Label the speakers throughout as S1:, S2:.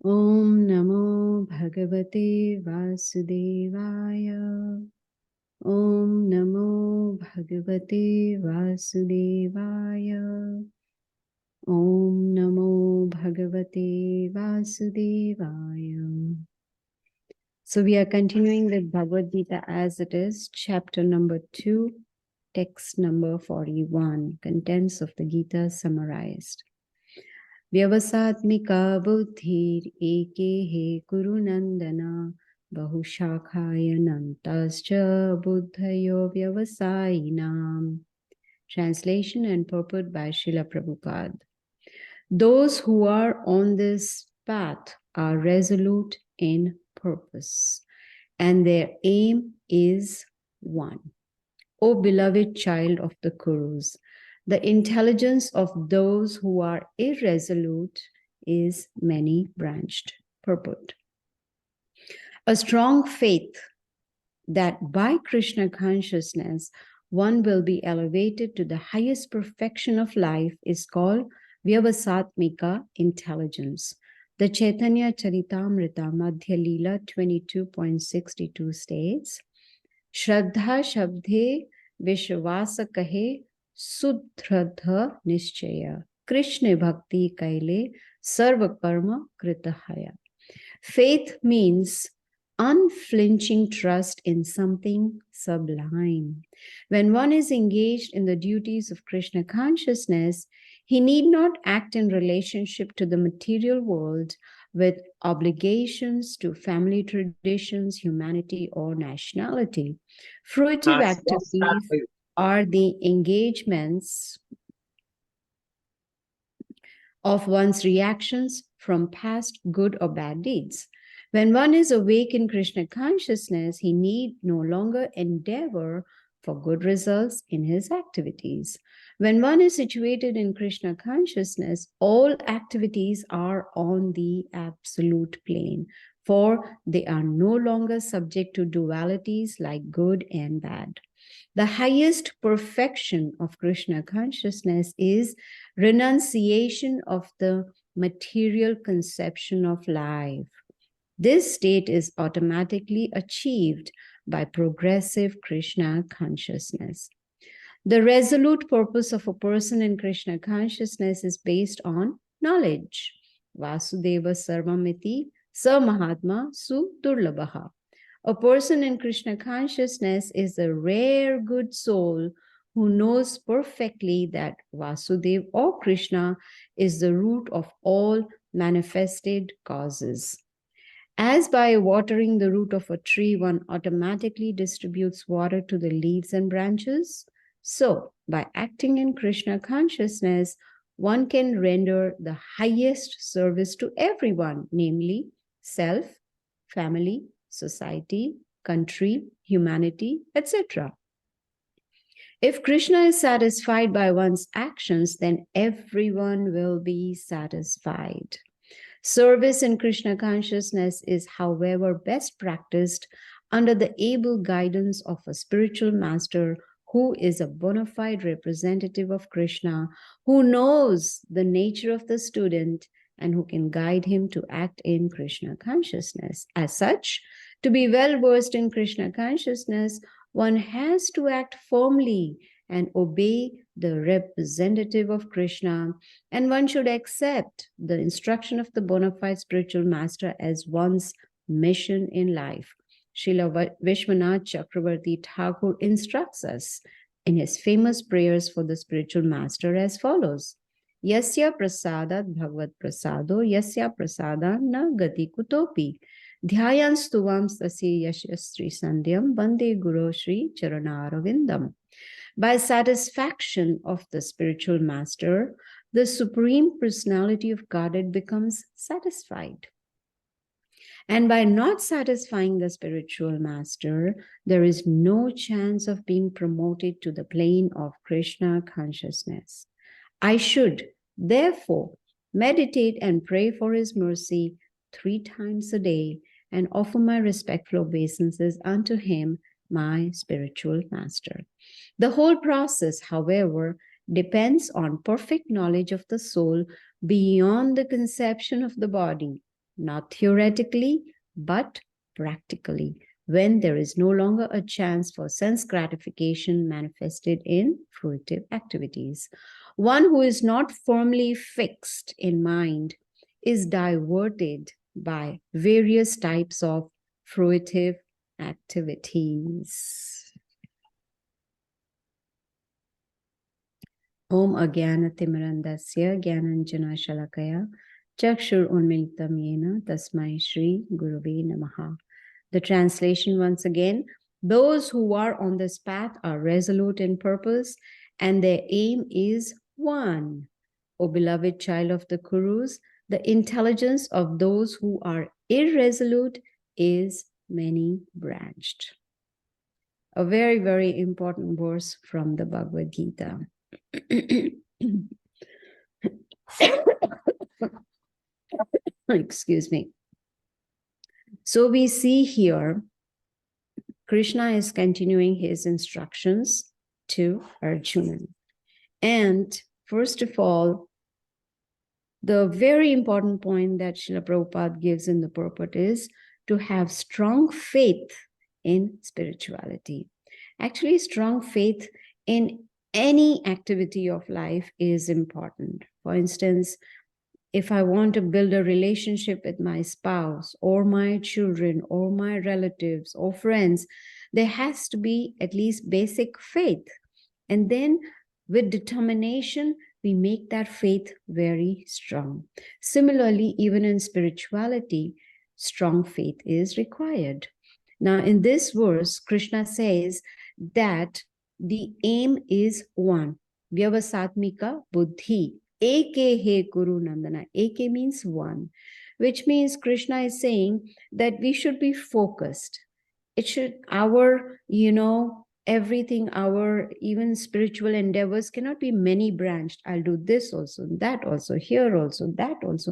S1: Om Namo Bhagavate Vasudevaya. Om Namo Bhagavate Vasudevaya. Om Namo Bhagavate Vasudevaya. So we are continuing with Bhagavad Gita as it is, chapter number 2, text number 41, contents of the Gita summarized. Vyavasatmika buddhir eke kuru nandana bahushakaya nantascha buddhayo vyavasayinam. Translation and purport by Srila Prabhupada. Those who are on this path are resolute in purpose, and their aim is one. O beloved child of the Kurus, the intelligence of those who are irresolute is many-branched. Purport. A strong faith that by Krishna consciousness one will be elevated to the highest perfection of life is called Vyavasatmika intelligence. The Chaitanya Charitamrita Madhya Leela 22.62 states, Shraddha Shabde Vishwasa Kahe Sudhradha Nishchaya Krishna Bhakti Kaile Sarva Karma Kritahaya. Faith means unflinching trust in something sublime. When one is engaged in the duties of Krishna consciousness, he need not act in relationship to the material world with obligations to family traditions, humanity, or nationality. Fruitive activities are the engagements of one's reactions from past good or bad deeds. When one is awake in Krishna consciousness, he need no longer endeavor for good results in his activities. When one is situated in Krishna consciousness, all activities are on the absolute plane, for they are no longer subject to dualities like good and bad. The highest perfection of Krishna consciousness is renunciation of the material conception of life. This state is automatically achieved by progressive Krishna consciousness. The resolute purpose of a person in Krishna consciousness is based on knowledge. Vasudeva Sarvamiti Sa Mahatma Su Durlabhaha. A person in Krishna consciousness is a rare good soul who knows perfectly that Vasudev or Krishna is the root of all manifested causes. As by watering the root of a tree, one automatically distributes water to the leaves and branches, so by acting in Krishna consciousness, one can render the highest service to everyone, namely self, family, society, country, humanity, etc. If Krishna is satisfied by one's actions, then everyone will be satisfied. Service in Krishna consciousness is, however, best practiced under the able guidance of a spiritual master who is a bona fide representative of Krishna, who knows the nature of the student and who can guide him to act in Krishna consciousness. As such, to be well versed in Krishna consciousness, one has to act firmly and obey the representative of Krishna, and one should accept the instruction of the bona fide spiritual master as one's mission in life. Srila Vishwanath Chakravarti Thakur instructs us in his famous prayers for the spiritual master as follows. Yasya prasadat bhagavad prasado, yasya prasadan na gati kutopi. Dhyayan stuvam sasi yashastri sandhyam bande guru shri charanaravindam. By satisfaction of the spiritual master, the Supreme Personality of Godhead becomes satisfied. And by not satisfying the spiritual master, there is no chance of being promoted to the plane of Krishna consciousness. I should, therefore, meditate and pray for his mercy 3 times a day and offer my respectful obeisances unto him, my spiritual master. The whole process, however, depends on perfect knowledge of the soul beyond the conception of the body. not theoretically, but practically, when there is no longer a chance for sense gratification manifested in fruitive activities. One who is not firmly fixed in mind is diverted by various types of fruitive activities. Om Agyanatimirandasya Gyananjana Shalakaya Chakshur Unmilitam Yena Tasmai Shri Gurave Namaha. The translation once again: those who are on this path are resolute in purpose and their aim is one. O beloved child of the Kurus, the intelligence of those who are irresolute is many-branched. A very, very important verse from the Bhagavad Gita. Excuse me. So we see here, Krishna is continuing his instructions to Arjuna. And first of all, the very important point that Srila Prabhupada gives in the purport is to have strong faith in spirituality. Actually, strong faith in any activity of life is important. For instance, if I want to build a relationship with my spouse or my children or my relatives or friends, there has to be at least basic faith. And then with determination, we make that faith very strong. Similarly, even in spirituality, strong faith is required. Now, in this verse, Krishna says that the aim is one. Vyavasatmika buddhi. Eke he Kuru Nandana. Eke means one, which means Krishna is saying that we should be focused. It should, our, everything, our even spiritual endeavors cannot be many branched. I'll do this also, that also, here also, that also.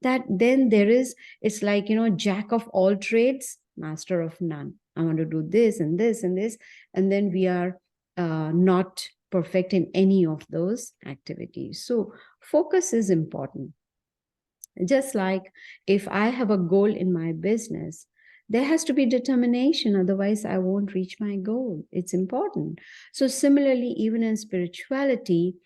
S1: That then there is, it's like, jack of all trades, master of none. I want to do this and this and this. And then we are not perfect in any of those activities. So focus is important. Just like if I have a goal in my business, there has to be determination, otherwise I won't reach my goal. It's important. So similarly, even in spirituality,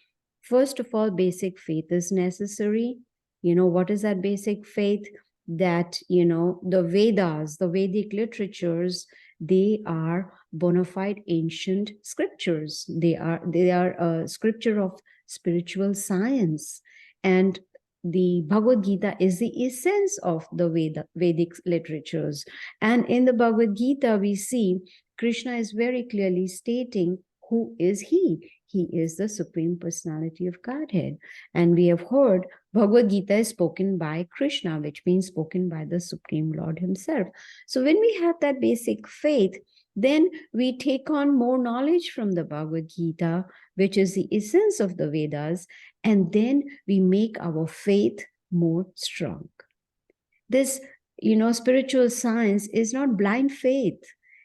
S1: first of all, basic faith is necessary. What is that basic faith? That, the Vedas, the Vedic literatures, they are bona fide ancient scriptures. They are a scripture of spiritual science. And the Bhagavad Gita is the essence of the Vedic literatures. And in the Bhagavad Gita, we see Krishna is very clearly stating who is he. He is the Supreme Personality of Godhead. And we have heard Bhagavad Gita is spoken by Krishna, which means spoken by the Supreme Lord himself. So when we have that basic faith, then we take on more knowledge from the Bhagavad Gita, which is the essence of the Vedas, and then we make our faith more strong. This, spiritual science is not blind faith.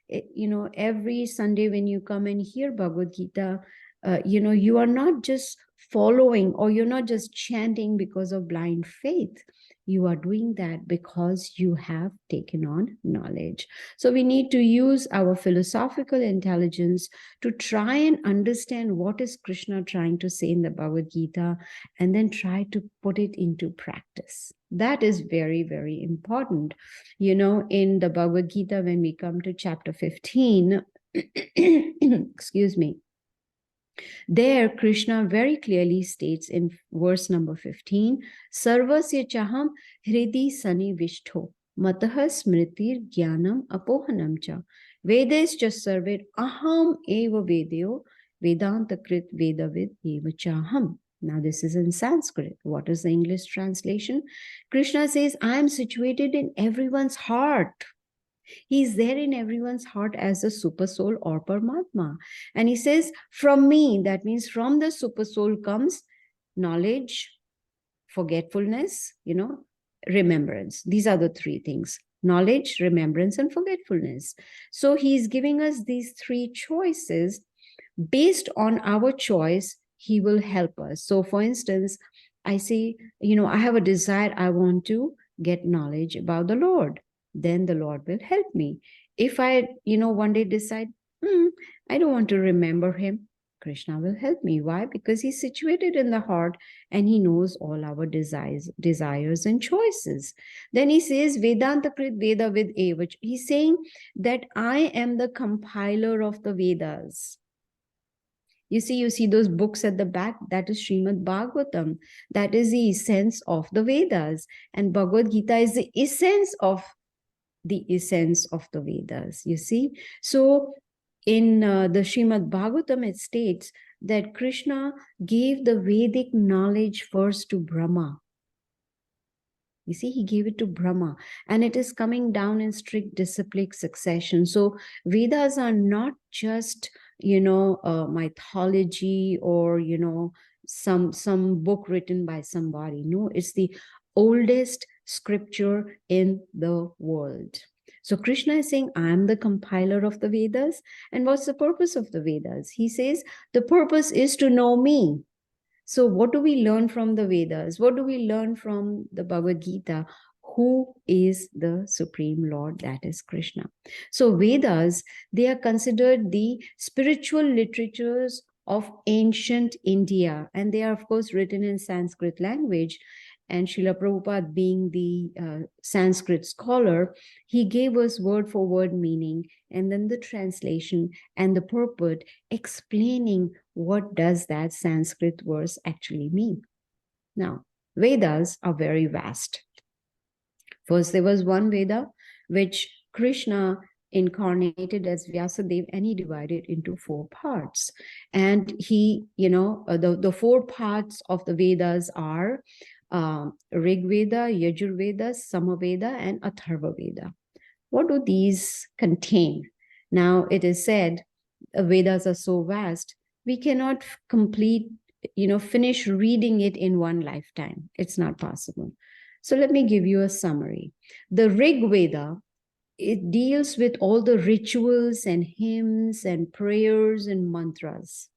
S1: Every Sunday when you come and hear Bhagavad Gita, you are not just following or you're not just chanting because of blind faith. You are doing that because you have taken on knowledge. So we need to use our philosophical intelligence to try and understand what is Krishna trying to say in the Bhagavad Gita, and then try to put it into practice. That is very, very important. In the Bhagavad Gita, when we come to chapter 15, excuse me, there, Krishna very clearly states in verse number 15, Sarvasya chaham hridi sani vishtho, matah smritir jnanam apohanam cha, Vedes cha sarvir aham eva vedyo, Vedanta krit vedavid eva chaham. Now, this is in Sanskrit. What is the English translation? Krishna says, I am situated in everyone's heart. He is there in everyone's heart as a super soul or Paramatma. And he says, from me, that means from the super soul comes knowledge, forgetfulness, remembrance. These are the three things: knowledge, remembrance, and forgetfulness. So he's giving us these three choices. Based on our choice, he will help us. So for instance, I say, I have a desire, I want to get knowledge about the Lord. Then the Lord will help me. If I, one day decide, I don't want to remember him, Krishna will help me. Why? Because he's situated in the heart and he knows all our desires and choices. Then he says, Vedanta Krit Veda Vid Evach. He's saying that I am the compiler of the Vedas. You see those books at the back, that is Srimad Bhagavatam. That is the essence of the Vedas. And Bhagavad Gita is the essence of the Vedas, you see. So in the Srimad Bhagavatam, it states that Krishna gave the Vedic knowledge first to Brahma. You see, he gave it to Brahma, and it is coming down in strict disciplic succession. So Vedas are not just, mythology or, some book written by somebody. No, it's the oldest scripture in the world. So Krishna is saying, I am the compiler of the Vedas. And what's the purpose of the Vedas? He says, the purpose is to know me. So what do we learn from the Vedas? What do we learn from the Bhagavad Gita? Who is the Supreme Lord? That is Krishna. So Vedas, they are considered the spiritual literatures of ancient India. And they are, of course, written in Sanskrit language. And Srila Prabhupada, being the Sanskrit scholar, he gave us word for word meaning, and then the translation and the purport, explaining what does that Sanskrit verse actually mean. Now, Vedas are very vast. First, there was one Veda which Krishna incarnated as Vyasadeva, and he divided into 4 parts. And he, the 4 parts of the Vedas are Rig Veda, Yajur Veda, Samaveda, and Atharva Veda. What do these contain? Now, it is said Vedas are so vast, we cannot finish reading it in one lifetime. It's not possible. So let me give you a summary. The Rig Veda, it deals with all the rituals and hymns and prayers and mantras.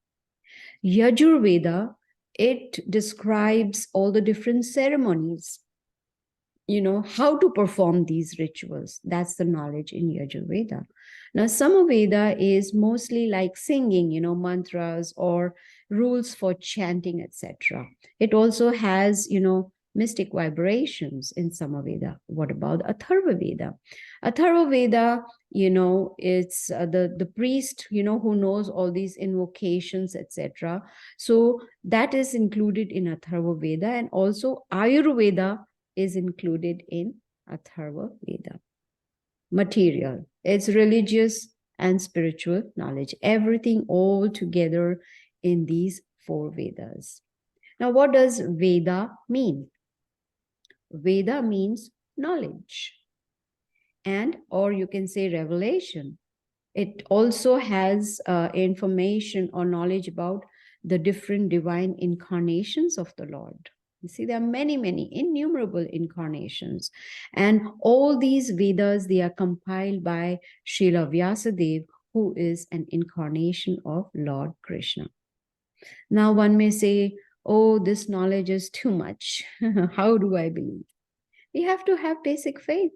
S1: Yajur Veda, it describes all the different ceremonies, how to perform these rituals. That's the knowledge in Yajur Veda. Now, Samaveda is mostly like singing, mantras or rules for chanting, etc. It also has, mystic vibrations in Samaveda. What about Atharva Veda? Atharva Veda, it's the priest, who knows all these invocations, etc. So that is included in Atharva Veda, and also Ayurveda is included in Atharva Veda. Material, it's religious and spiritual knowledge, everything all together in these 4 Vedas. Now, what does Veda mean? Veda means knowledge, or you can say revelation. It also has information or knowledge about the different divine incarnations of the Lord. You see, there are many, many innumerable incarnations. And all these Vedas, they are compiled by Srila Vyasadeva, who is an incarnation of Lord Krishna. Now, one may say, oh, this knowledge is too much. How do I believe? We have to have basic faith,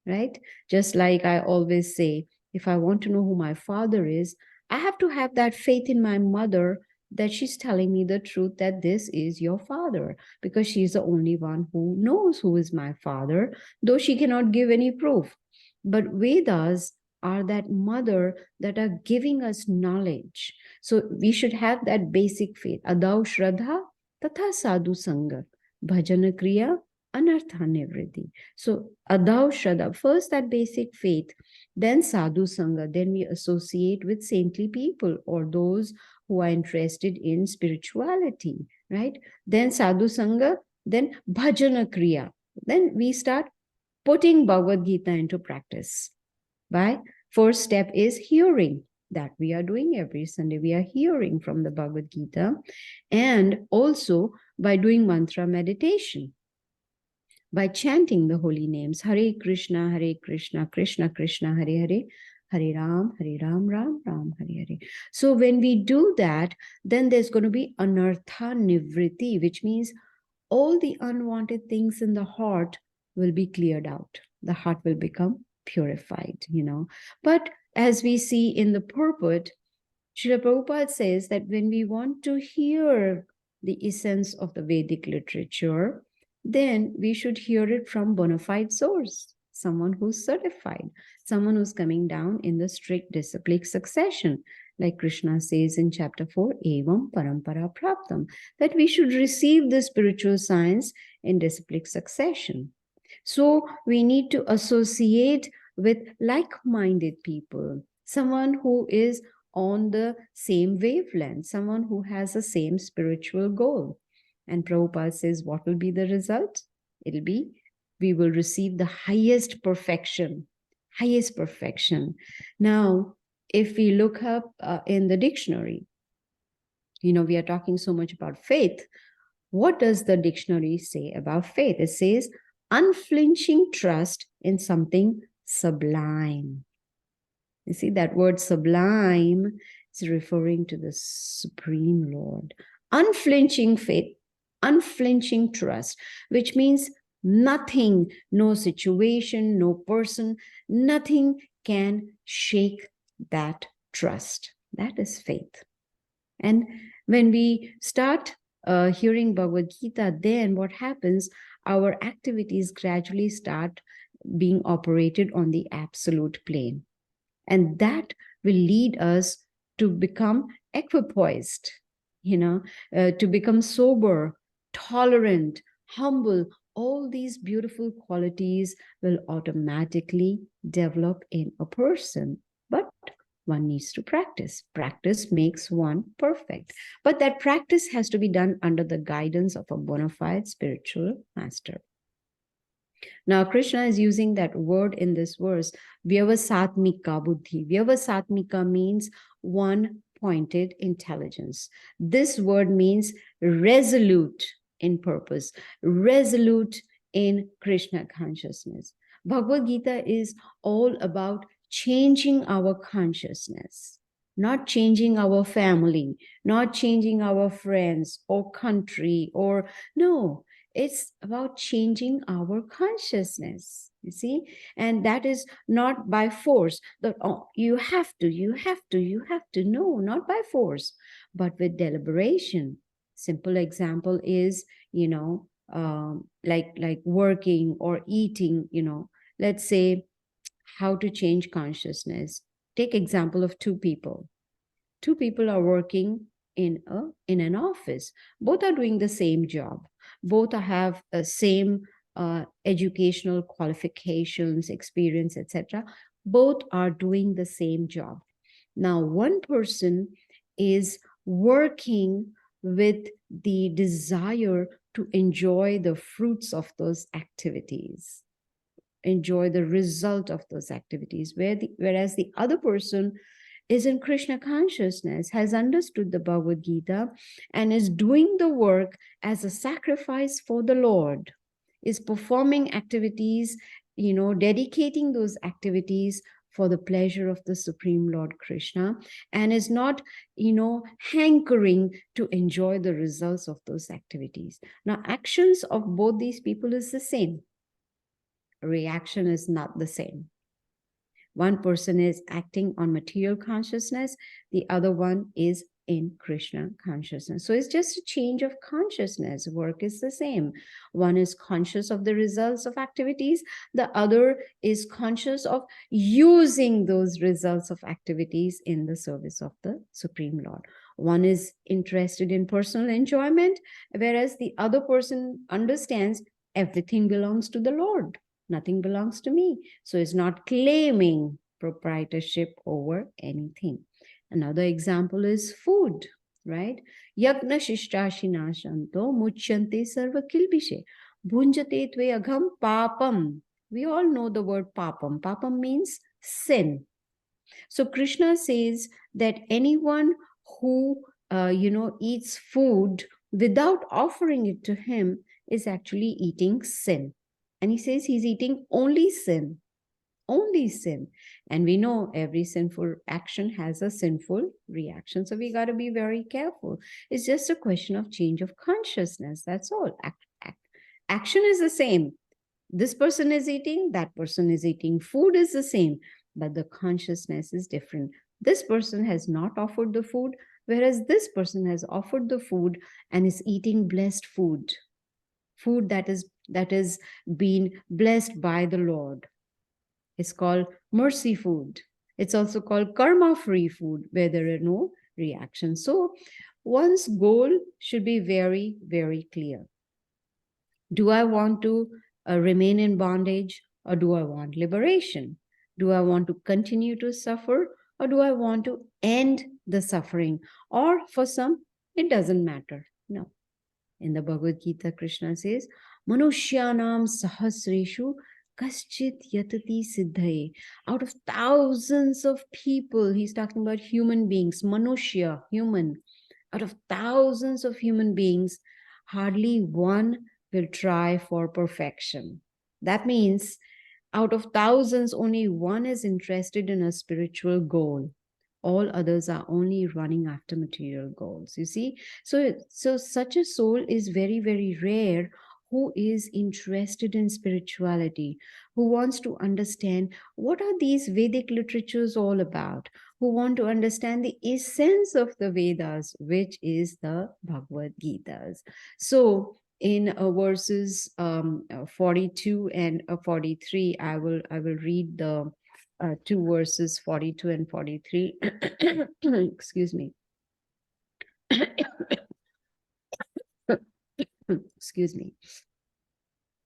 S1: right? Just like I always say, if I want to know who my father is, I have to have that faith in my mother that she's telling me the truth, that this is your father, because she's the only one who knows who is my father, though she cannot give any proof. But Vedas are that mother that are giving us knowledge. So we should have that basic faith. Adau Shraddha Tatha Sadhu Sangha Bhajana Kriya Anartha Nivritti. So Adau Shraddha, first that basic faith, then Sadhu Sangha, then we associate with saintly people or those who are interested in spirituality, right? Then Sadhu Sangha, then Bhajana Kriya. Then we start putting Bhagavad Gita into practice. By first step is hearing, that we are doing every Sunday. We are hearing from the Bhagavad Gita, and also by doing mantra meditation, by chanting the holy names, Hare Krishna, Krishna Krishna, Hare Hare, Hare Ram, Ram Ram, Hare Hare. So when we do that, then there's going to be anartha nivritti, which means all the unwanted things in the heart will be cleared out. The heart will become purified, But as we see in the purport, Srila Prabhupada says that when we want to hear the essence of the Vedic literature, then we should hear it from bona fide source, someone who's certified, someone who's coming down in the strict disciplic succession. Like Krishna says in chapter 4, Evam Parampara Praptam, that we should receive the spiritual science in disciplic succession. So we need to associate with like-minded people, someone who is on the same wavelength, someone who has the same spiritual goal. And Prabhupada says, what will be the result? It'll be, we will receive the highest perfection, highest perfection. Now, if we look up in the dictionary, we are talking so much about faith. What does the dictionary say about faith? It says, unflinching trust in something sublime. You see, that word sublime is referring to the Supreme Lord. Unflinching faith, unflinching trust, which means nothing, no situation, no person, nothing can shake that trust. That is faith. And when we start hearing Bhagavad Gita, then what happens? Our activities gradually start being operated on the absolute plane. And that will lead us to become equipoised, to become sober, tolerant, humble. All these beautiful qualities will automatically develop in a person. But one needs to practice. Practice makes one perfect. But that practice has to be done under the guidance of a bona fide spiritual master. Now, Krishna is using that word in this verse, Vyavasatmika Buddhi. Vyavasatmika means one-pointed intelligence. This word means resolute in purpose, resolute in Krishna consciousness. Bhagavad Gita is all about changing our consciousness, not changing our family, not changing our friends or country, no, it's about changing our consciousness, you see, and that is not by force, that you have to, no, not by force, but with deliberation. Simple example is, like working or eating, let's say, how to change consciousness. Take example of two people. Two people are working in an office. Both are doing the same job. Both have the same educational qualifications, experience, etc. Both are doing the same job. Now, one person is working with the desire to enjoy the fruits of those activities, enjoy the result of those activities, whereas the other person is in Krishna consciousness, has understood the Bhagavad Gita, and is doing the work as a sacrifice for the Lord, is performing activities, dedicating those activities for the pleasure of the Supreme Lord Krishna, and is not, hankering to enjoy the results of those activities. Now, actions of both these people is the same. Reaction is not the same. One person is acting on material consciousness, the other one is in Krishna consciousness. So it's just a change of consciousness. Work is the same. One is conscious of the results of activities, the other is conscious of using those results of activities in the service of the Supreme Lord. One is interested in personal enjoyment, whereas the other person understands everything belongs to the Lord. Nothing belongs to me. So it's not claiming proprietorship over anything. Another example is food, right? Yagna shishtashinā shanto muchyante sarva kilbishe bhunjate tve agham papam. We all know the word papam. Papam means sin. So Krishna says that anyone who, eats food without offering it to him is actually eating sin. And he says he's eating only sin, only sin. And we know every sinful action has a sinful reaction. So we got to be very careful. It's just a question of change of consciousness. That's all. Action is the same. This person is eating, that person is eating. Food is the same, but the consciousness is different. This person has not offered the food, whereas this person has offered the food and is eating blessed food, food that is being blessed by the Lord. It's called mercy food. It's also called karma free food, where there are no reactions. So one's goal should be very, very clear. Do I want to remain in bondage, or do I want liberation? Do I want to continue to suffer, or do I want to end the suffering? Or for some, it doesn't matter. No. In the Bhagavad Gita, Krishna says, Manushyanam sahasreshu kaschit yatati siddhaye. Out of thousands of people, he's talking about human beings, Manushya, human. Out of thousands of human beings, hardly one will try for perfection. That means out of thousands, only one is interested in a spiritual goal. All others are only running after material goals. You see? So such a soul is very, very rare who is interested in spirituality, who wants to understand what are these Vedic literatures all about, who want to understand the essence of the Vedas, which is the Bhagavad Gitas. So in verses 42 and 43, I will read the two verses 42 and 43. Excuse me. Excuse me.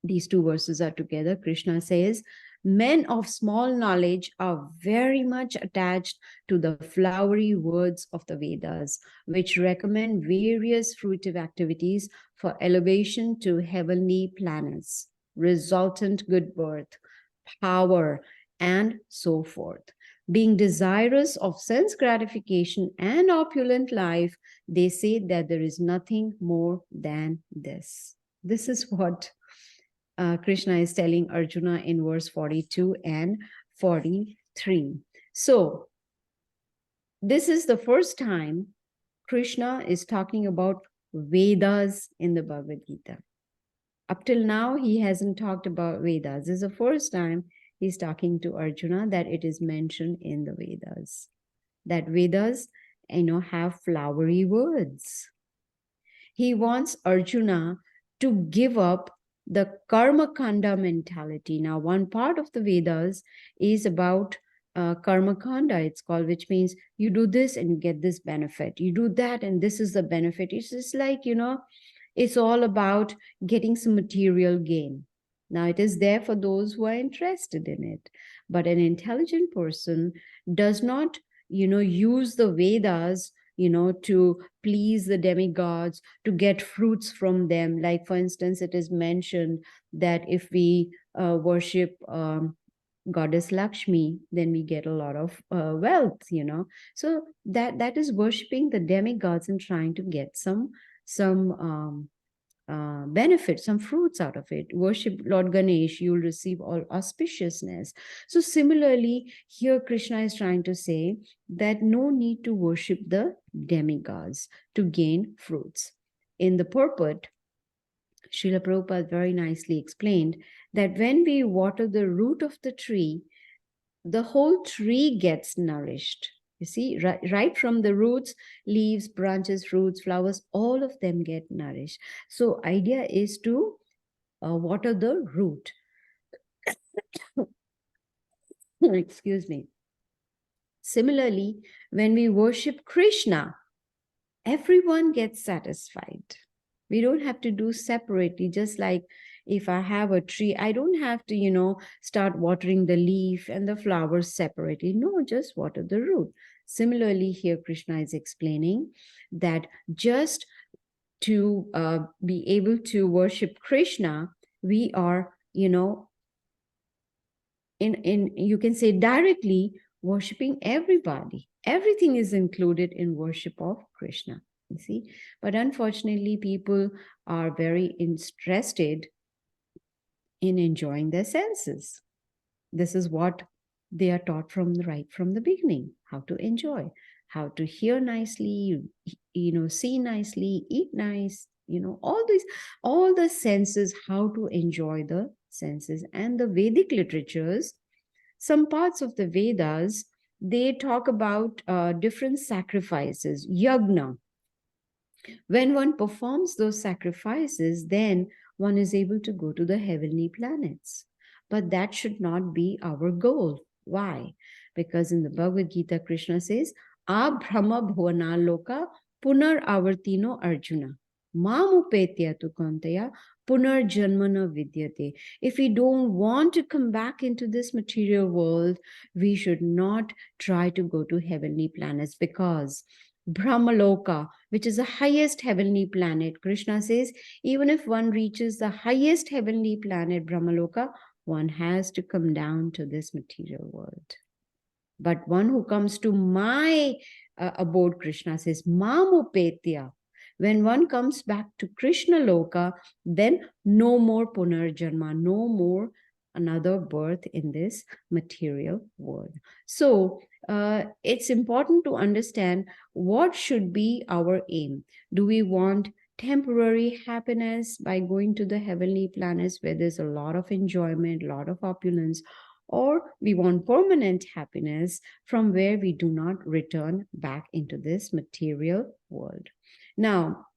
S1: These two verses are together. Krishna says, men of small knowledge are very much attached to the flowery words of the Vedas, which recommend various fruitive activities for elevation to heavenly planets, resultant good birth, power, and so forth. Being desirous of sense gratification and opulent life, they say that there is nothing more than this. This is what Krishna is telling Arjuna in verse 42 and 43. So, this is the first time Krishna is talking about Vedas in the Bhagavad Gita. Up till now, he hasn't talked about Vedas. This is the first time he's talking to Arjuna that it is mentioned in the Vedas. That Vedas, have flowery words. He wants Arjuna to give up the karma kanda mentality. Now, one part of the Vedas is about karma kanda, it's called, which means you do this and you get this benefit. You do that and this is the benefit. It's just like, it's all about getting some material gain. Now, it is there for those who are interested in it. But an intelligent person does not, use the Vedas, to please the demigods, to get fruits from them. Like, for instance, it is mentioned that if we worship Goddess Lakshmi, then we get a lot of wealth, So that is worshiping the demigods and trying to get some benefit, some fruits out of it. Worship Lord Ganesh, you'll receive all auspiciousness. So similarly, here Krishna is trying to say that no need to worship the demigods to gain fruits. In the purport, Srila Prabhupada very nicely explained that when we water the root of the tree, the whole tree gets nourished. You see, right from the roots, leaves, branches, roots, flowers, all of them get nourished. So idea is to water the root. Excuse me. Similarly, when we worship Krishna, everyone gets satisfied. We don't have to do separately, just like if I have a tree, I don't have to, start watering the leaf and the flowers separately. No, just water the root. Similarly, here Krishna is explaining that just to be able to worship Krishna, we are, in you can say directly worshiping everybody. Everything is included in worship of Krishna. You see, but unfortunately, people are very interested in enjoying their senses. This is what they are taught right from the beginning, how to enjoy, how to hear nicely, see nicely, eat nice, all the senses, how to enjoy the senses. And the Vedic literatures, some parts of the Vedas, they talk about different sacrifices, yagna. When one performs those sacrifices, then one is able to go to the heavenly planets. But that should not be our goal. Why? Because in the Bhagavad Gita, Krishna says, Abhrama bhuvana loka punar avartino Arjuna. Mamupetya tu kantaya punar janmana vidyate. If we don't want to come back into this material world, we should not try to go to heavenly planets, because Brahmaloka, which is the highest heavenly planet, Krishna says, even if one reaches the highest heavenly planet, Brahmaloka, one has to come down to this material world. But one who comes to my abode, Krishna says, Mamupetya. When one comes back to Krishna Loka, then no more punarjanma, no more another birth in this material world. So it's important to understand what should be our aim. Do we want temporary happiness by going to the heavenly planets where there's a lot of enjoyment, a lot of opulence, or we want permanent happiness from where we do not return back into this material world? Now,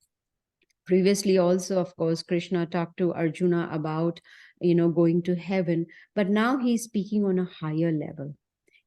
S1: previously also, of course, Krishna talked to Arjuna about, going to heaven, but now he's speaking on a higher level.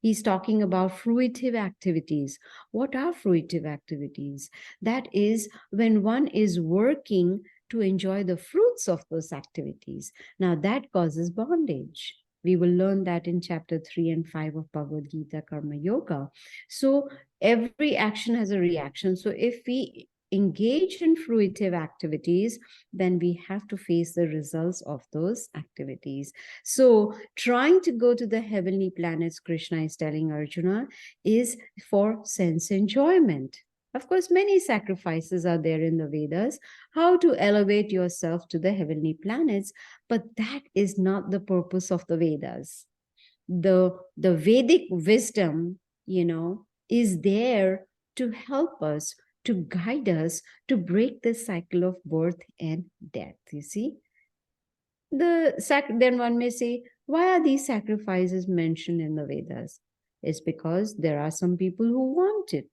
S1: He's talking about fruitive activities. What are fruitive activities? That is when one is working to enjoy the fruits of those activities. Now that causes bondage. We will learn that in chapter 3 and 5 of Bhagavad Gita, Karma Yoga. So every action has a reaction. So if we engage in fruitive activities, then we have to face the results of those activities. So trying to go to the heavenly planets, Krishna is telling Arjuna, is for sense enjoyment. Of course, many sacrifices are there in the Vedas, how to elevate yourself to the heavenly planets, but that is not the purpose of the Vedas. The Vedic wisdom, is there to help us, to guide us, to break the cycle of birth and death. You see, then one may say, why are these sacrifices mentioned in the Vedas? It's because there are some people who want it.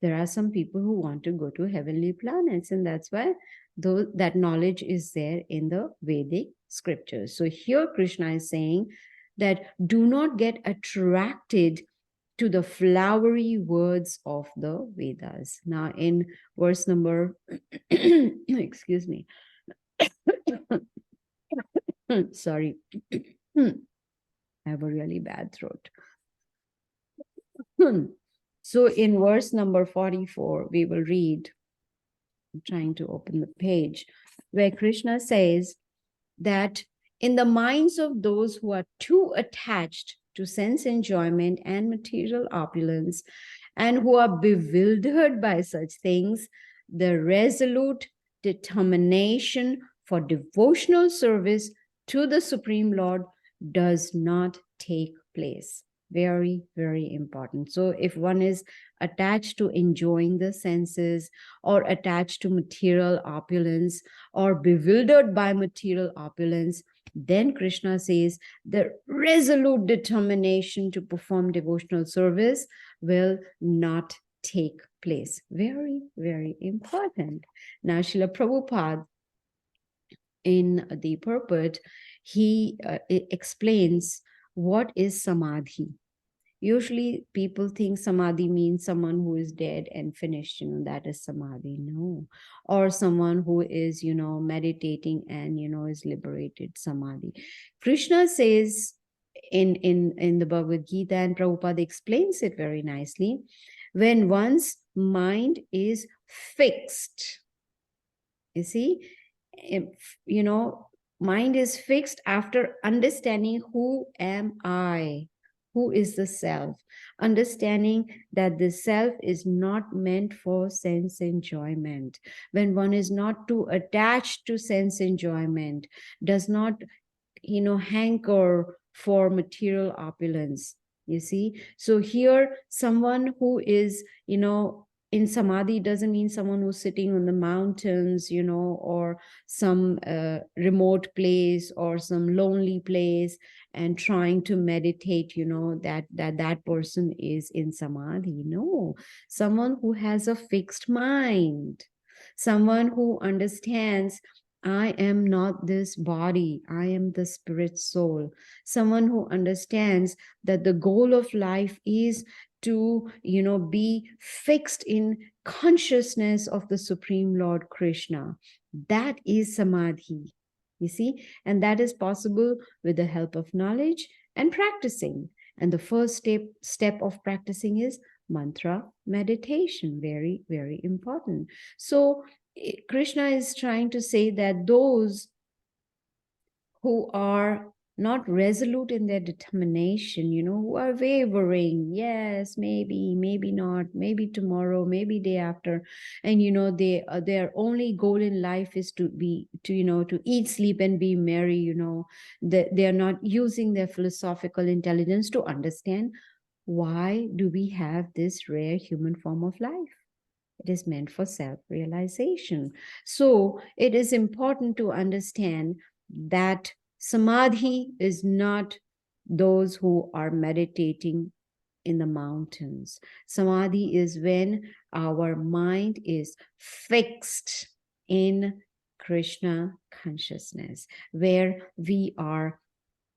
S1: There are some people who want to go to heavenly planets, and that's why that knowledge is there in the Vedic scriptures. So here Krishna is saying that do not get attracted to the flowery words of the Vedas. Now in verse number, excuse me, sorry, I have a really bad throat. So in verse number 44, we will read, I'm trying to open the page, where Krishna says that in the minds of those who are too attached to sense enjoyment and material opulence, and who are bewildered by such things, the resolute determination for devotional service to the Supreme Lord does not take place. Very, very important. So if one is attached to enjoying the senses, or attached to material opulence, or bewildered by material opulence, then Krishna says the resolute determination to perform devotional service will not take place. Very, very important. Now, Srila Prabhupada, in the purport, he explains what is samadhi. Usually people think samadhi means someone who is dead and finished, that is samadhi. No. Or someone who is, meditating and, is liberated, samadhi. Krishna says in the Bhagavad Gita, and Prabhupada explains it very nicely, when one's mind is fixed, you see, mind is fixed after understanding who am I, who is the self, understanding that the self is not meant for sense enjoyment. When one is not too attached to sense enjoyment, does not, hanker for material opulence, you see. So here, someone who is, in samadhi doesn't mean someone who's sitting on the mountains, or some remote place or some lonely place and trying to meditate, that person is in samadhi. No, someone who has a fixed mind, someone who understands, I am not this body, I am the spirit soul. Someone who understands that the goal of life is to, be fixed in consciousness of the Supreme Lord Krishna. That is samadhi, you see, and that is possible with the help of knowledge and practicing. And the first step of practicing is mantra meditation. Very, very important. So Krishna is trying to say that those who are not resolute in their determination, who are wavering, yes, maybe, maybe not, maybe tomorrow, maybe day after, and their only goal in life is to eat, sleep, and be merry. They are not using their philosophical intelligence to understand, why do we have this rare human form of life? It is meant for self-realization. So it is important to understand that samadhi is not those who are meditating in the mountains. Samadhi is when our mind is fixed in Krishna consciousness, where we are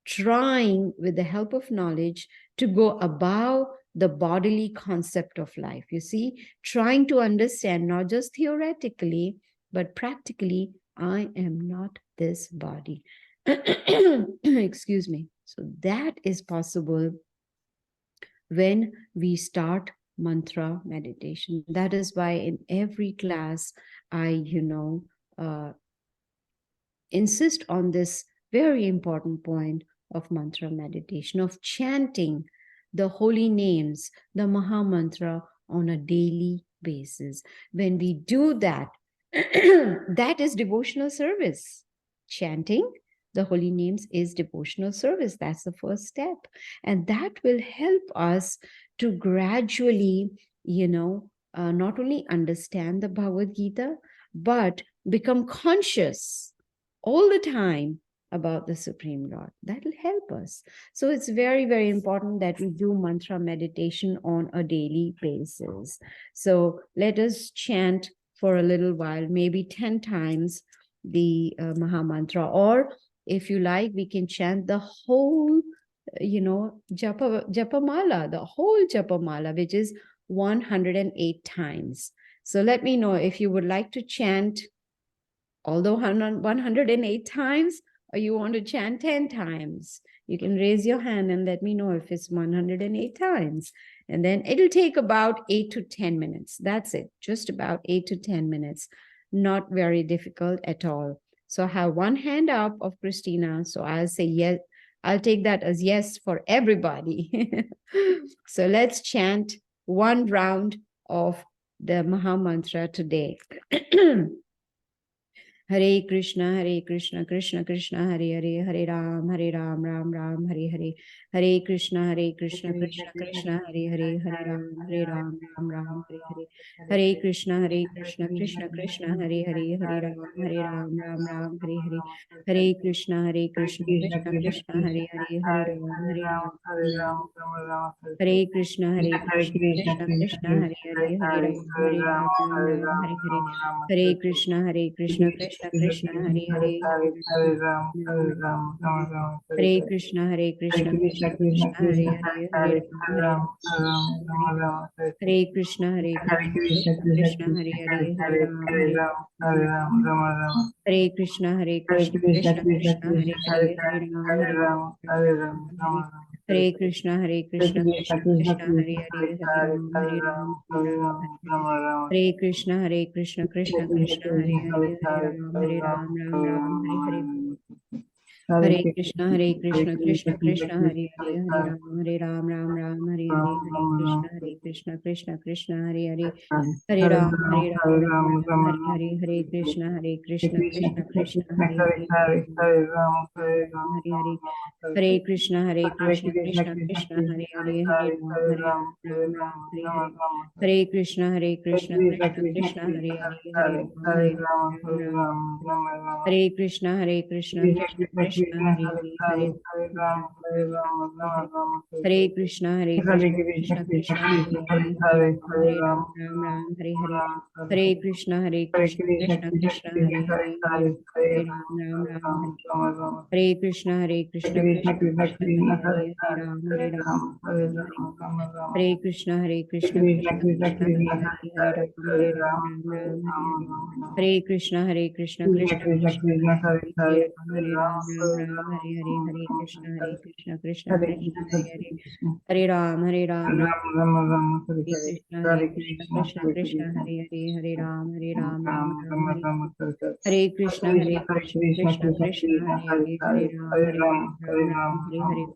S1: trying, with the help of knowledge, to go above the bodily concept of life. You see, trying to understand, not just theoretically, but practically, I am not this body. Excuse me. So that is possible when we start mantra meditation. That is why in every class, I, insist on this very important point of mantra meditation, of chanting the holy names, the Maha Mantra, on a daily basis. When we do that, that is devotional service. Chanting the holy names is devotional service. That's the first step. And that will help us to gradually, not only understand the Bhagavad Gita, but become conscious all the time about the Supreme Lord. That will help us. So it's very, very important that we do mantra meditation on a daily basis. So let us chant for a little while, maybe 10 times the Maha Mantra, or if you like, we can chant the whole, Japamala, the whole Japamala, which is 108 times. So let me know if you would like to chant all the 108 times, or you want to chant 10 times. You can raise your hand and let me know if it's 108 times. And then it'll take about 8 to 10 minutes. That's it, just about 8 to 10 minutes. Not very difficult at all. So I have one hand up of Christina. So I'll say yes. I'll take that as yes for everybody. So let's chant one round of the Maha Mantra today. Hare Krishna, Krishna Krishna, Hare Hare, Hare Ram, Ram Ram, Hare Hare. Hare Krishna, Krishna Krishna, Hare Hare, Hare Ram, Ram, Hare Hare. Hare Krishna, Krishna Krishna, Hare Hare, Hare Ram, Ram, Hare Hare. Hare Krishna, Krishna Krishna, Hare Hare, Hare Ram, Hare Krishna, Krishna Krishna, Hare Hare, Hare Ram, Hare Hare. Hare Krishna, Krishna Krishna, Hare Hare, Hare Krishna, Krishna Krishna, Hare Hare, Hare Ram, Hare Krishna, Krishna, Hare Hare, Hare Ram, Hare Krishna, Krishna Krishna, Hare Hare, Hare Ram, Hare Krishna, Krishna Krishna, Hare Hare, Hare Ram, Hare Krishna, Krishna Krishna, Hare Hare, Hare Ram, Ram, Hare Hare. Hare Krishna, Krishna Krishna, Hare Hare, Hare Ram, Ram, Hare Hare, Hare Krishna, Krishna Hare Hare, Hare Ram, Ram, Hare Hare, Krishna Krishna, Hare Krishna, Hare Ram, Hare Hare, Hare Krishna Krishna Krishna Hare Hare Hare Ram Ram Hare Hare. Hare Krishna Krishna Krishna Hare Hare Hare Ram Ram Hare Krishna Krishna Krishna Hare Hare Hare Hare Krishna Krishna Krishna Hare Hare Hare Ram Ram Hare Hare. Hare Krishna Krishna Krishna Hare Hare Hare Ram Hare. Hare Krishna Krishna Krishna Hare Hare Hare Ram Hare. Hare Krishna Krishna Krishna Hare Hare Hare Ram Ram Hare Hare. Hare Krishna Krishna Krishna Hare Hare Ram Hare Hare. Hare Krishna Krishna Krishna Hare Hare. Hare Ram Ram Hare Krishna Krishna Krishna Hare Hare. Hare Ram Ram Hare. Hare Krishna Krishna Krishna Hare Hare. Hare Ram Ram Hare Hare. Hare Krishna Krishna Krishna Hare Hare. Hare Ram Ram Hare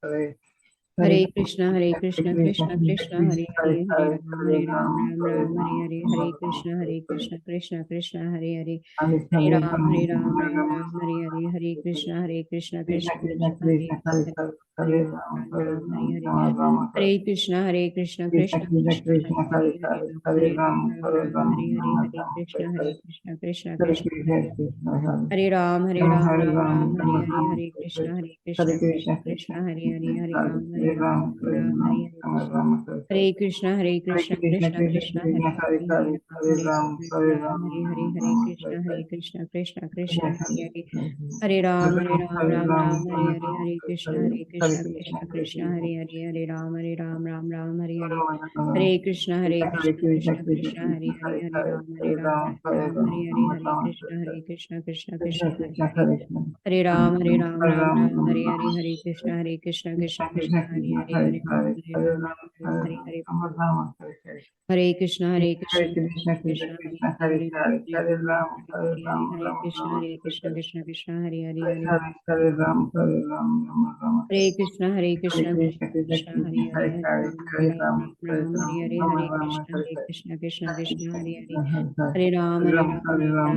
S1: Hare. Hare Krishna Krishna Krishna Hare Hare. Hare Ram Ram Hare Hare. Hare Krishna Krishna Krishna Hare Hare. Hare Ram Hare Hare. Hare Krishna Krishna Krishna Hare Hare. Hare Ram Hare Hare. Hare Krishna Krishna Krishna Hare Ram Ram Hare Hare. Hare Krishna Krishna Hare Hare. Hare Ram Ram Hare Hare. Hare Krishna Krishna Krishna Hare Hare. Hare Ram Hare Hare. Hare Krishna Krishna Krishna Hare Hare. Hare Ram Ram Hare Hare. Hare Krishna Krishna Krishna Hare Hare. Hare Ram Ram Hare Hare. Hare Krishna Krishna Krishna Hare Hare. Hare Ram Ram Hare Hare. Hare Krishna Krishna Krishna Hare Hare. Hare Ram Ram Hare Hare. Hare Krishna Krishna Krishna Hare Hare. Hare Ram Ram Hare Hare. Hare Krishna Krishna Hare Hare. Hare Ram Hare Krishna Krishna Krishna Hare Hare. Hare Hare Krishna Krishna Krishna Hare Hare. Hare Ram Hare Hare. Hare Krishna Krishna Krishna Hare Hare. Hare Ram Hare Hare. Hare Krishna Krishna Krishna Hare Hare. Hare Ram Ram Hare. Hare Krishna Krishna Krishna Hare Hare. Hare Ram Ram Hare Hare. Hare Krishna Krishna Krishna Hare Hare. Hare Krishna Krishna Krishna Hare Hare. Hare Ram Ram Hare Hare.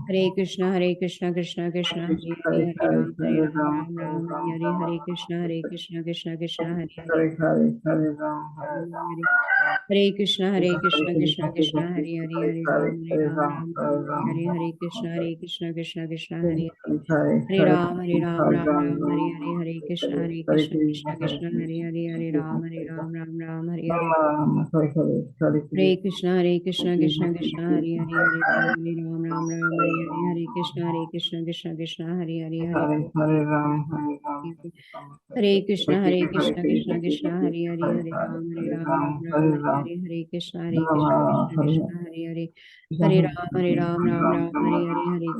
S1: Hare Krishna Krishna Krishna Hare Hare. Hare Ram Ram Hare Hare. Hare Krishna Krishna Krishna Hare Hare. Hare Ram Ram Hare Hare. Hare Krishna Krishna Krishna Hare Hare. Hare Ram Ram Hare Hare. Hare Krishna Krishna Krishna Hare Hare. Hare Hare Krishna Krishna Krishna Hare Hare. Hare Ram Ram Hare Hare. Hare Krishna Krishna Hare Hare. Hare Ram Hare Hare. Hare Krishna Krishna Hare Hare. Hare Ram Ram Hare Hare. Hare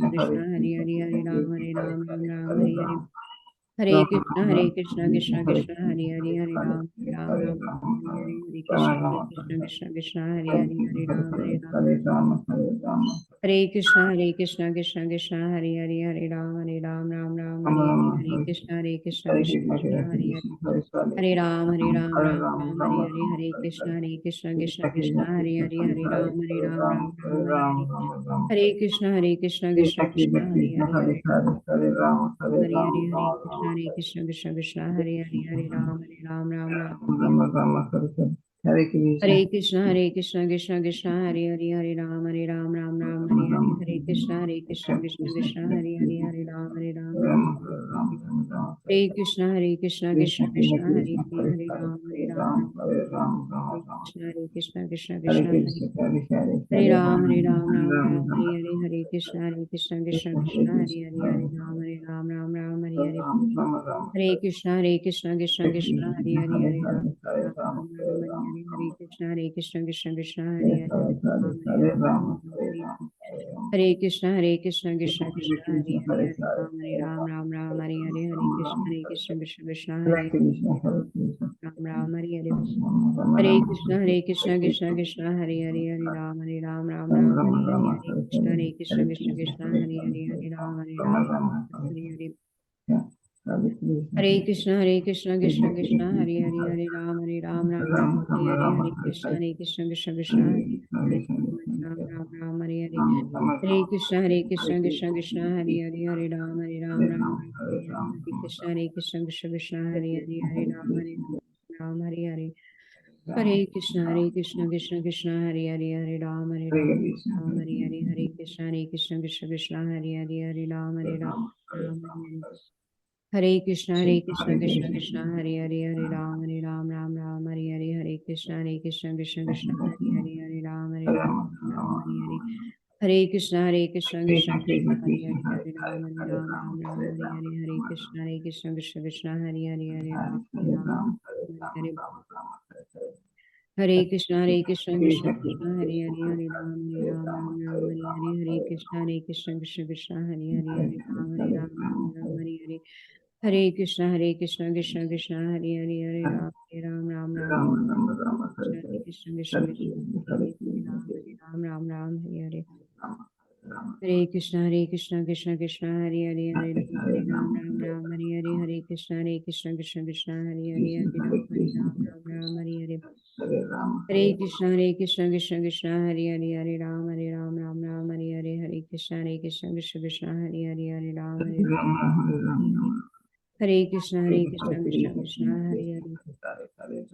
S1: Krishna Krishna Krishna Hare Hare. Hare Ram Ram Hare Hare. Krishna Krishna Hare Hare. Hare Ram Hare Krishna Krishna Krishna Hare Hare. Hare Ram Ram Hare Hare. Hare Krishna Krishna Krishna Hare Hare. Hare Ram Ram Hare Hare. Hare Krishna Krishna Krishna Hare Hare. Hare Ram Ram Hare Hare. Hare Krishna Krishna Krishna Hare Hare. Hare Hare Hare Krishna Krishna Hare Hare. Hare Ram Ram Hare Krishna Krishna Krishna Hare Hare. Hare Ram Ram Hare Hare. Hare Krishna Krishna Krishna Hare Hare. Hare Ram Ram Hare Krishna Krishna Krishna Hare Hare. Hare Ram Ram Hare Krishna Krishna Hare Hare. Ram Hare Hare. Hare Krishna Krishna Krishna Hare Hare. Hare Ram Ram Hare Hare. Hare Krishna Krishna Krishna Hare Hare. Hare Ram Ram Hare Hare. Hare Krishna Krishna Krishna Hare Hare. Hare Krishna Krishna Krishna Hare Hare. Hare Ram Ram Hare Hare. Hare Krishna Krishna Krishna Hare Ram Hare Hare. Hare Krishna Krishna Krishna Hare Hare. Hare Ram Ram Hare Hare. Hare Krishna Krishna Krishna Hare Hare. Hare Ram Hare Hare. Hare Krishna Krishna Krishna Hare Hare. Hare Ram Ram Hare Hare. Hare Krishna Krishna Krishna Hare Hare. Ram Ram Ram Hare Hare. Hare Krishna Krishna Krishna Hare Hare, Hare Ram Ram Ram Hare Hare. Hare Krishna Krishna Krishna Hare Hare, Hare Ram Ram Hare Hare. Hare Krishna Krishna Krishna Hare Hare, Hare Ram Ram Hare Hare. Hare Krishna Krishna Krishna Hare Hare, Hare Ram Ram Hare Hare. Hare Krishna Krishna Krishna Hare Hare, Hare Ram Ram Hare Hare. Hare Krishna Krishna Krishna Hare Hare, Hare Ram Ram Hare Hare. Hare Krishna Krishna Krishna Hare Hare, Hare Ram Ram Hare Hare. Hare Krishna Krishna Krishna Hare Hare, Hare Ram Ram Hare Hare. Hare Krishna Krishna Krishna Hare Hare, Hare Ram Ram Hare Hare. Hare Krishna Krishna Krishna Hare Hare, Hare Ram Hare Hare. Hare Krishna Krishna Krishna Hare Hare, Hare Ram Hare Krishna Krishna Krishna Hare Ram Hare Hare. Hare Krishna Krishna Krishna Hare Hare, Hare Ram Hare Hare. Hare Krishna Krishna Krishna Hare Hare, Hare Ram Hare Hare. Hare Krishna Krishna Krishna Hare Hare, Hare Ram Hare Hare. Hare Krishna Krishna Krishna Hare Hare, Hare Ram Hare Hare. Hare Krishna Krishna Krishna Hare Hare.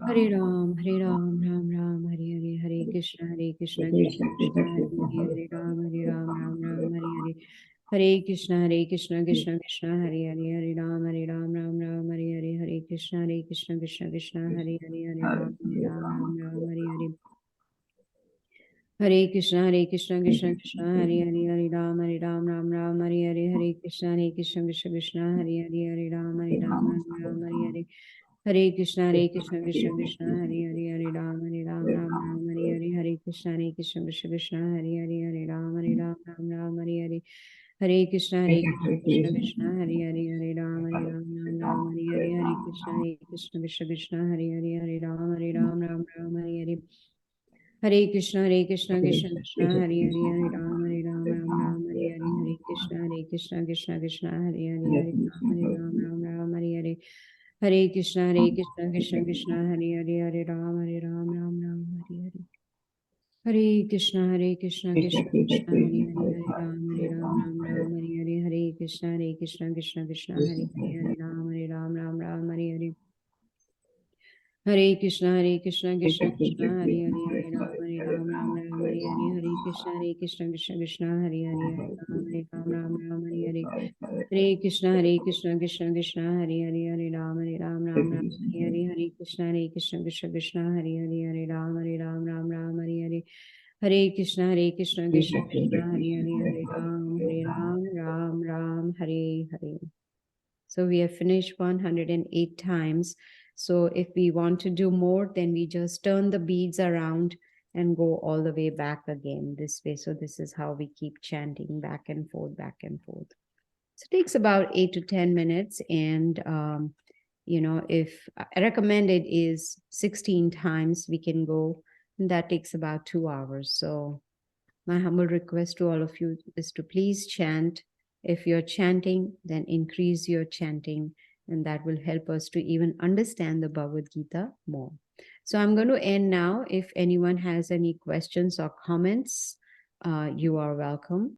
S1: Hare Ram Ram Hare Hare. Hare Krishna Krishna Krishna Hare Hare. Hare Ram Hare Hare. Hare Krishna Krishna Krishna Hare Hare. Hare Ram Hare Hare Hare. Hare Krishna Krishna Krishna Hare Hare. Hare Ram Hare Hare. Hare Krishna Krishna Krishna Hare Hare. Hare Ram Hare Hare Hare. Hare Krishna Krishna Krishna Hare Hare. Hare Ram Hare Hare. Hare Krishna Krishna Krishna Hare Hare. Hare Ram Hare Hare. Hare Krishna Krishna Krishna Hare Hare. Hare Ram Hare Hare. Hare Krishna Krishna Krishna Hare Hare. Hare Ram Hare Hare. Hare Krishna Krishna Krishna Hare Hare. Hare Ram Hare Hare. Hare Krishna Krishna Krishna Hare Hare. Hare Ram Hare Hare Hare. Hare Krishna Krishna Krishna Hare Hare. Hare Ram Hare Hare. Hare Krishna Krishna Krishna Hare Hare. Hare Ram Hare Hare Hare. Hare Krishna Krishna Krishna Hare Hare. Hare Ram Hare Hare Hare. Hare Krishna Krishna Krishna Hare Hare. Hare Ram Hare Hare Hare. Hare Krishna Krishna Krishna Hare Hare. Hare Ram Hare Hare Hare. Hare Krishna Krishna Krishna Hare Hare. Hare Ram Hare Hare Hare. Hare Krishna Krishna Krishna Hare Hare. Hare Ram Hare Hare Hare. Hare Krishna Krishna Krishna Hare Hare. Hare Ram Hare Hare Hare. Hare Krishna Krishna Krishna Hare Hare. Hare Ram Hare Hare. So we have finished 108 times. So if we want to do more, then we just turn the beads around and go all the way back again this way. So this is how we keep chanting back and forth, back and forth. So it takes about 8 to 10 minutes. And, if recommended is 16 times, we can go. And that takes about 2 hours. So my humble request to all of you is to please chant. If you're chanting, then increase your chanting, and that will help us to even understand the Bhagavad Gita more. So I'm going to end now. If anyone has any questions or comments, you are welcome.